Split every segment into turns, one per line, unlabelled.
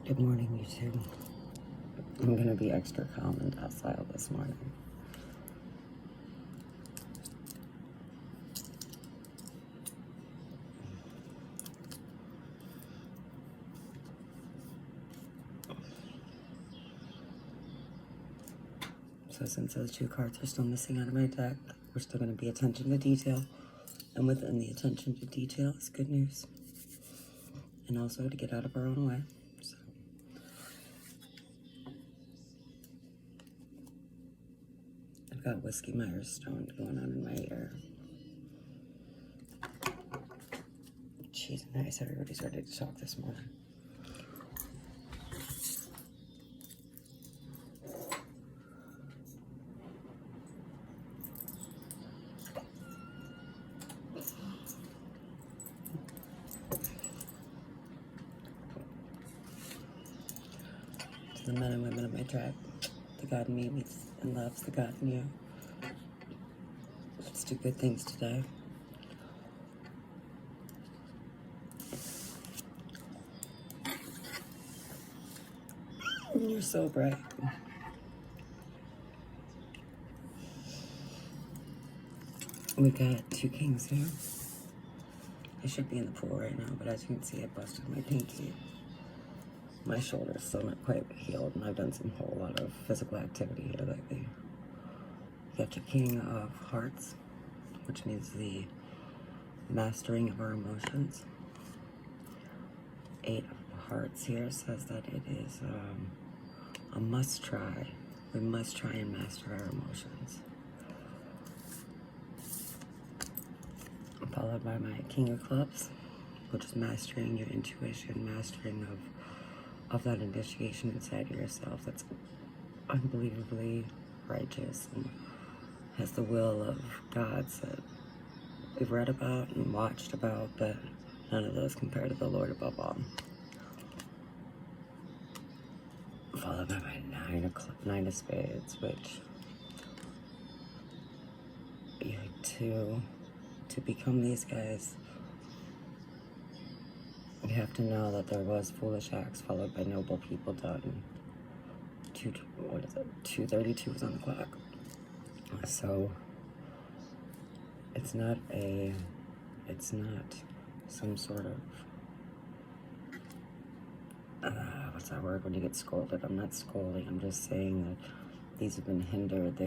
Good morning, YouTube. I'm gonna be extra calm and docile this morning. So since those two cards are still missing out of my deck, we're still gonna be attention to detail. And within the attention to detail is good news. And also to get out of our own way. So I've got Whiskey Myers Stone going on in my ear. She's nice. Everybody's ready to talk this morning. To the men and women of my tribe, the God in me meets and loves the God in you. Let's do good things today. You're so bright. We got two kings here. I should be in the pool right now, but as you can see, I busted my pinky. My shoulder's still not quite healed, and I've done some whole lot of physical activity here lately. You got your King of Hearts, which means the mastering of our emotions. Eight of Hearts here says that it is a must try. We must try and master our emotions. Followed by my King of Clubs, which is mastering your intuition, mastering of that initiation inside of yourself that's unbelievably righteous and has the will of gods that we've read about and watched about, but none of those compare to the Lord above all. Followed by my nine of Spades, which to become these guys, you have to know that there was foolish acts followed by noble people done. 2:32 is on the clock. So it's not some sort of what's that word when you get scolded? I'm not scolding. I'm just saying that these have been hindered.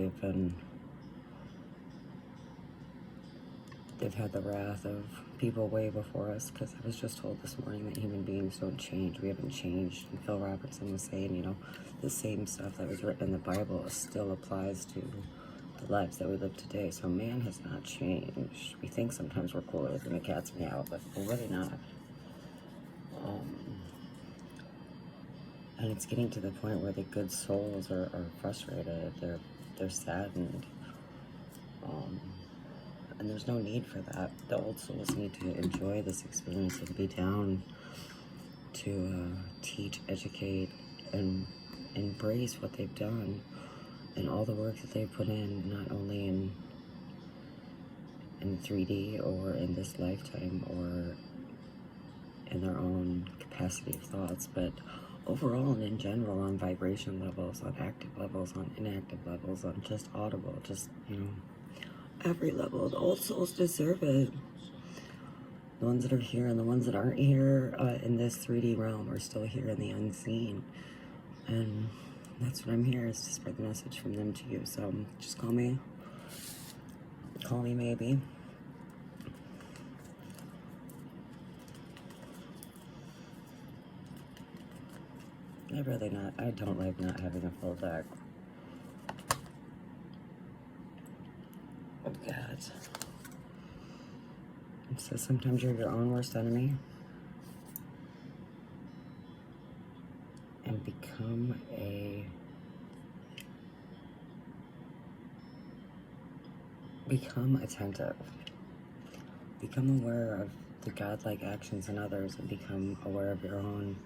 They've had the wrath of people way before us, because I was just told this morning that human beings don't change. We haven't changed. And Phil Robertson was saying, the same stuff that was written in the Bible still applies to the lives that we live today. So man has not changed. We think sometimes we're cooler than the cat's meow, but we're really not. And it's getting to the point where the good souls are frustrated. They're saddened. And there's no need for that. The old souls need to enjoy this experience and be down to teach, educate, and embrace what they've done and all the work that they've put in, not only in 3D or in this lifetime or in their own capacity of thoughts, but overall and in general, on vibration levels, on active levels, on inactive levels, on just audible, just, every level. The old souls deserve it. The ones that are here and the ones that aren't here in this 3D realm are still here in the unseen. And that's what I'm here, is to spread the message from them to you. So just call me. Call me maybe. I don't like not having a full deck. Oh God. So sometimes you're your own worst enemy. And become attentive. Become aware of the godlike actions in others, and become aware of your own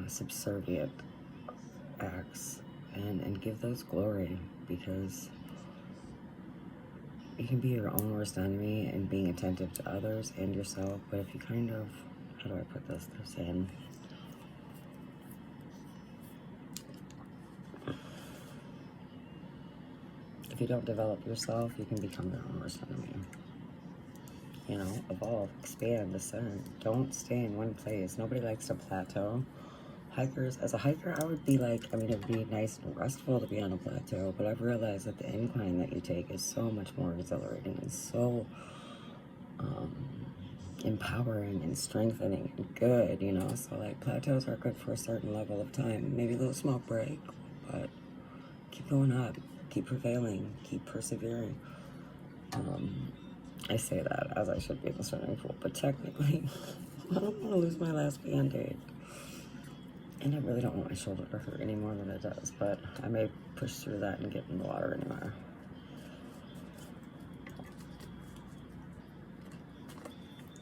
subservient acts, and give those glory, because you can be your own worst enemy and being attentive to others and yourself. But if you how do I put this? They're saying, If you don't develop yourself, you can become your own worst enemy. You know, evolve, expand, ascend. Don't stay in one place. Nobody likes to plateau. Hikers, as a hiker, I would be like, I mean, it'd be nice and restful to be on a plateau, but I've realized that the incline that you take is so much more exhilarating and so empowering and strengthening and good, you know. So like plateaus are good for a certain level of time, maybe a little smoke break, but keep going up, keep prevailing, keep persevering. I say that as I should be in the swimming pool, but technically I don't want to lose my last Band-Aid, and I really don't want my shoulder to hurt any more than it does, but I may push through that and get in the water anymore.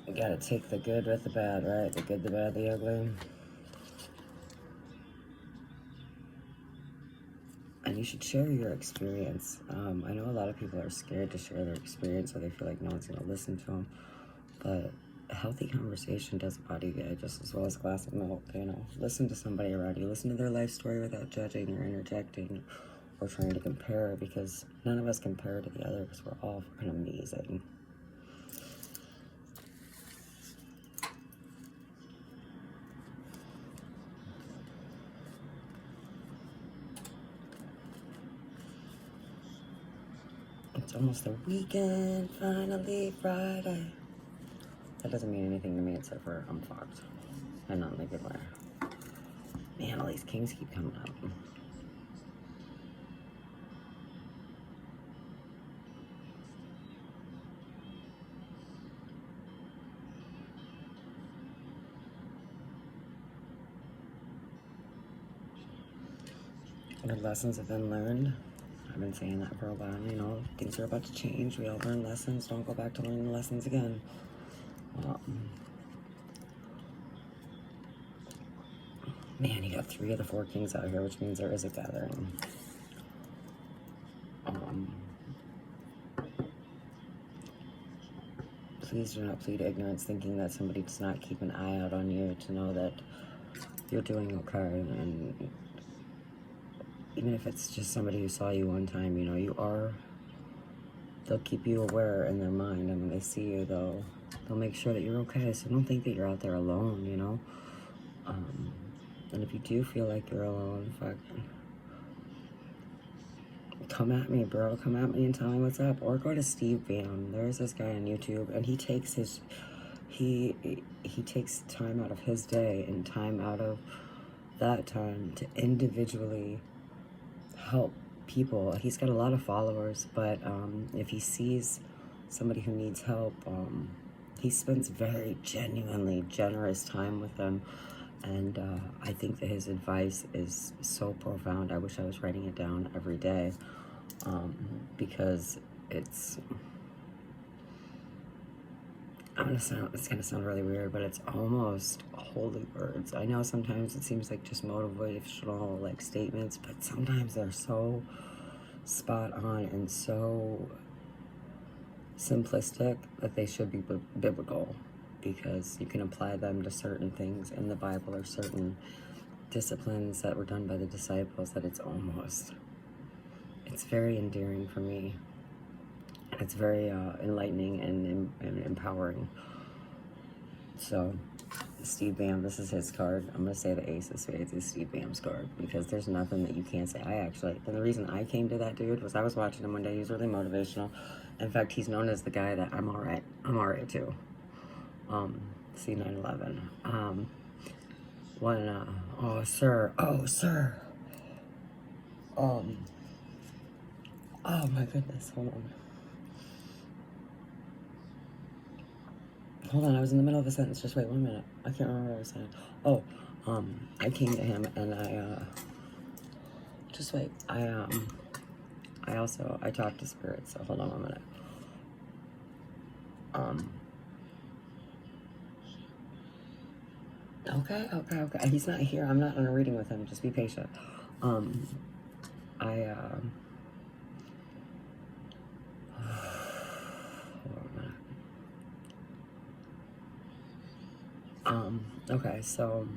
You gotta take the good with the bad, right? The good, the bad, the ugly. And you should share your experience. I know a lot of people are scared to share their experience, or they feel like no one's gonna listen to them. But a healthy conversation does a body good just as well as a glass of milk, you know. Listen to somebody around you. Listen to their life story without judging or interjecting or trying to compare, because none of us compare to the other, because we're all fucking amazing. It's almost the weekend, finally Friday. That doesn't mean anything to me except for I'm fucked. And not in a good way. Man, all these kings keep coming up. Good lessons have been learned. I've been saying that for a while, you know. Things are about to change. We all learn lessons. Don't go back to learning lessons again. Man, you got 3 of the 4 kings out here, which means there is a gathering. Please do not plead ignorance, thinking that somebody does not keep an eye out on you to know that you're doing okay. And even if it's just somebody who saw you one time, you know, they'll keep you aware in their mind, and when they see you, they'll make sure that you're okay. So don't think that you're out there alone, you know. And if you do feel like you're alone, fuck, come at me, bro. Come at me and tell me what's up. Or go to Steve Bam. There's this guy on YouTube, and he takes time out of his day and time out of that time to individually help people. He's got a lot of followers, but if he sees somebody who needs help, he spends very genuinely generous time with them. And I think that his advice is so profound. I wish I was writing it down every day, because it's gonna sound really weird, but it's almost holy words. I know sometimes it seems like just motivational like statements, but sometimes they're so spot on and so simplistic that they should be biblical, because you can apply them to certain things in the Bible or certain disciplines that were done by the disciples, that it's very endearing for me. It's very enlightening and empowering. So Steve Bam, this is his card. I'm gonna say the Ace of Spades is Steve Bam's card, because there's nothing that you can't say. And the reason I came to that dude was I was watching him one day. He was really motivational. In fact, he's known as the guy that I'm all right too. C911. Oh sir. Oh my goodness, hold on, I was in the middle of a sentence. Just wait 1 minute. I can't remember what I was saying. Oh, I came to him and just wait. I talked to spirits, so hold on 1 minute. Okay. He's not here. I'm not on a reading with him. Just be patient. Hold on a minute. Okay, so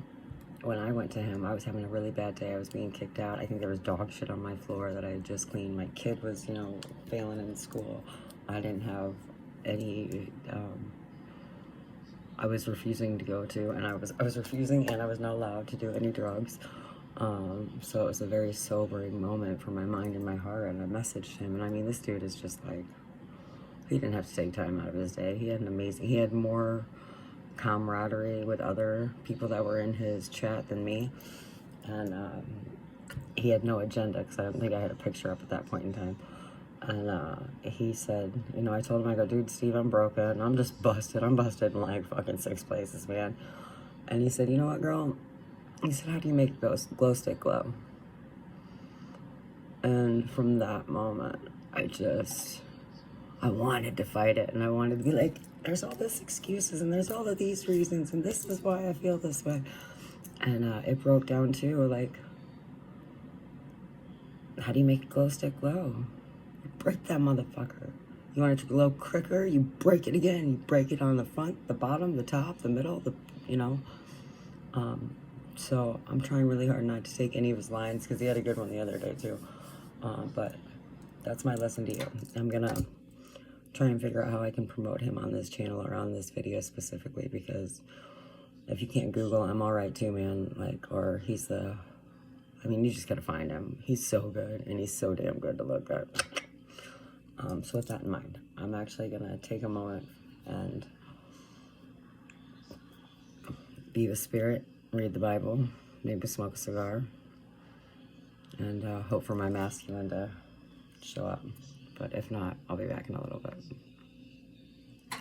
when I went to him, I was having a really bad day. I was being kicked out. I think there was dog shit on my floor that I had just cleaned. My kid was, you know, failing in school. I didn't have any, I was refusing to go to, and I was refusing, and I was not allowed to do any drugs. So it was a very sobering moment for my mind and my heart, and I messaged him, and I mean, this dude is just like, he didn't have to take time out of his day. He had more camaraderie with other people that were in his chat than me, and he had no agenda, because I don't think I had a picture up at that point in time. And he said, you know, I told him, I go, dude, Steve, I'm broken. I'm just busted. I'm busted in like fucking 6 places, man. And he said, you know what, girl? He said, how do you make a glow stick glow? And from that moment, I wanted to fight it. And I wanted to be like, there's all these excuses, and there's all of these reasons, and this is why I feel this way. And it broke down to, like, how do you make a glow stick glow? You break that motherfucker. You want it to glow quicker, you break it again. You break it on the front, the bottom, the top, the middle, you know. So I'm trying really hard not to take any of his lines, because he had a good one the other day too. But that's my lesson to you. I'm gonna try and figure out how I can promote him on this channel, or on this video specifically, because if you can't Google, I'm alright too, man. Like, or I mean, you just gotta find him. He's so good, and he's so damn good to look at. So with that in mind, I'm actually gonna take a moment and be with spirit, read the Bible, maybe smoke a cigar, and hope for my masculine to show up. But if not, I'll be back in a little bit.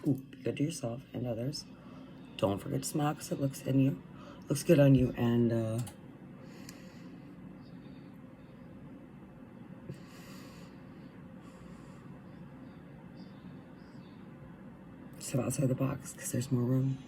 Ooh, be good to yourself and others. Don't forget to smile, because it looks good on you, and step outside the box, because there's more room.